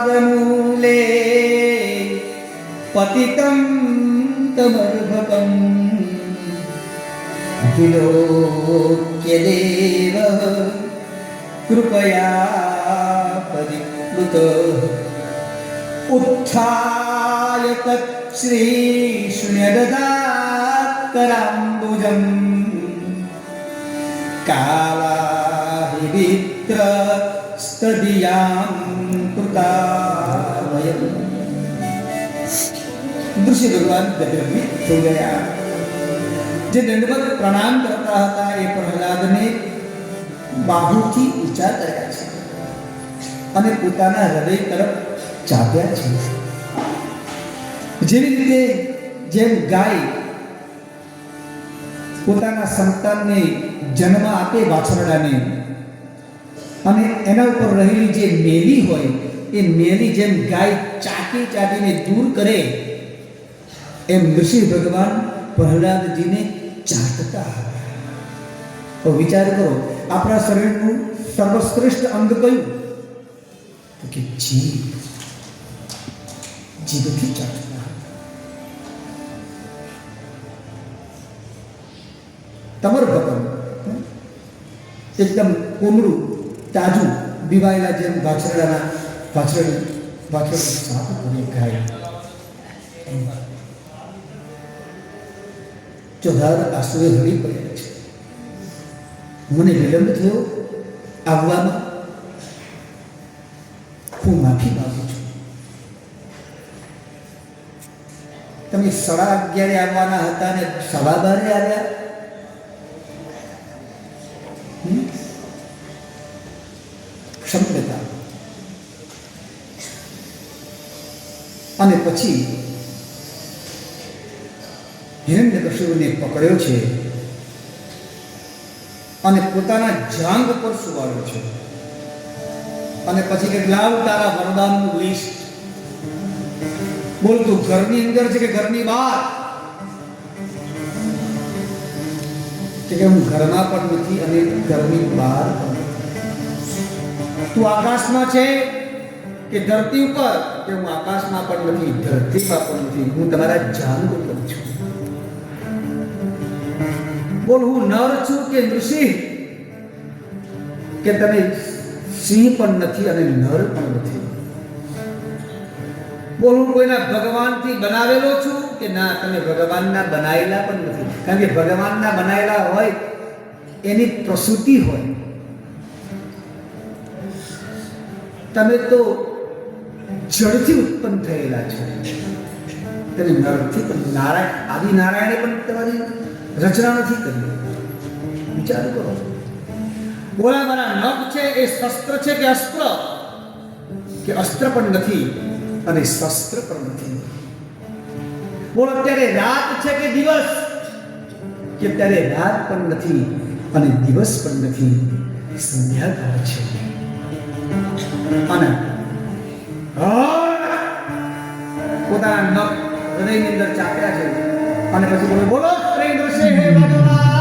पादमूले पतितं तमर्भकम् विलोक्य देवः कृपया परिप्लुत उत्थाय तच्छ्रीशून्यददात्कराम्बुजम् कालाभिवित्रस्तदीयां कृतावयम्। ऋषि भगवान गदगदित हो गया। જે દંડવત પ્રણામ કરતા હતા એ પ્રહલાદને બાહુથી ઊંચા કર્યા છે અને પોતાના હૃદય તરફ ચાપ્યા છે। જેવી રીતે જેમ ગાય પોતાના સંતાનને જન્મ આપે વાછરડાને અને એના ઉપર રહેલી જે મેલી હોય એ મેલી જેમ ગાય ચાટી ચાટીને દૂર કરે એમ ઋષિ ભગવાન પ્રહલાદજીને ચાટતા હતા। તો વિચાર કરો આપણા શરીરનું સર્વશ્રેષ્ઠ અંગ કયું? તો કે જીભ। જીભથી ચાટતા તમર્ભકમ એકદમ કોમળું તાજું દિવાયેલા જેમ વાછરડું સાફ કરી ગાય ચોધાર આંસુએ રડી પડ્યા છે। મને વિલંબ થયો આવવામાં, હું માફી માંગુ છું। તમે 11:30 આવવાના હતા ને 12:30 આવ્યા। ક્ષમ્યતા। અને પછી હિરણ્યકશિપુને પકડ્યો છે અને પોતાના જાંઘ પર સુવાડ્યો છે અને પછી કે લાવ તારા વરદાનનું લિસ્ટ બોલ, તું ઘરની અંદર છે કે ઘરની બહાર? કે હું ઘરમાં પણ નથી અને ઘરની બહાર પણ નથી। તું આકાશમાં છે કે ધરતી ઉપર? કે હું આકાશમાં પણ નથી ધરતીમાં પણ નથી, હું તમારા જાંઘ ઉપર છું। બોલ, હું નર છું કે ઋષિ? કે તમે સિંહ પણ નથી અને નર પણ નથી। બોલ, હું કોઈના ભગવાનથી બનાવેલો છું કે ના તમે ભગવાનના બનાવેલા પણ નથી? કારણ કે ભગવાનના બનાવેલા હોય એની પ્રસૂતિ હોય, તમે તો જળથી ઉત્પન્ન થયેલા છો, તમે નરથી પણ નારાયણ આદિ નારાયણે પણ તમારી રચના નથી કરી। વિચાર કરો। બોલા મારા નખ છે એ શસ્ત્ર છે કે અસ્ત્ર? કે અસ્ત્ર પણ નથી અને શસ્ત્ર પણ નથી। બોલ, અત્યારે રાત છે કે દિવસ? કે અત્યારે રાત પણ નથી અને દિવસ પણ નથી, સંધ્યાકાળ છે। અને પોતાના નખ હૃદયની અંદર ચાપ્યા છે અને પછી બોલો બોલો શ્રી નૃસિંહ ભગવાન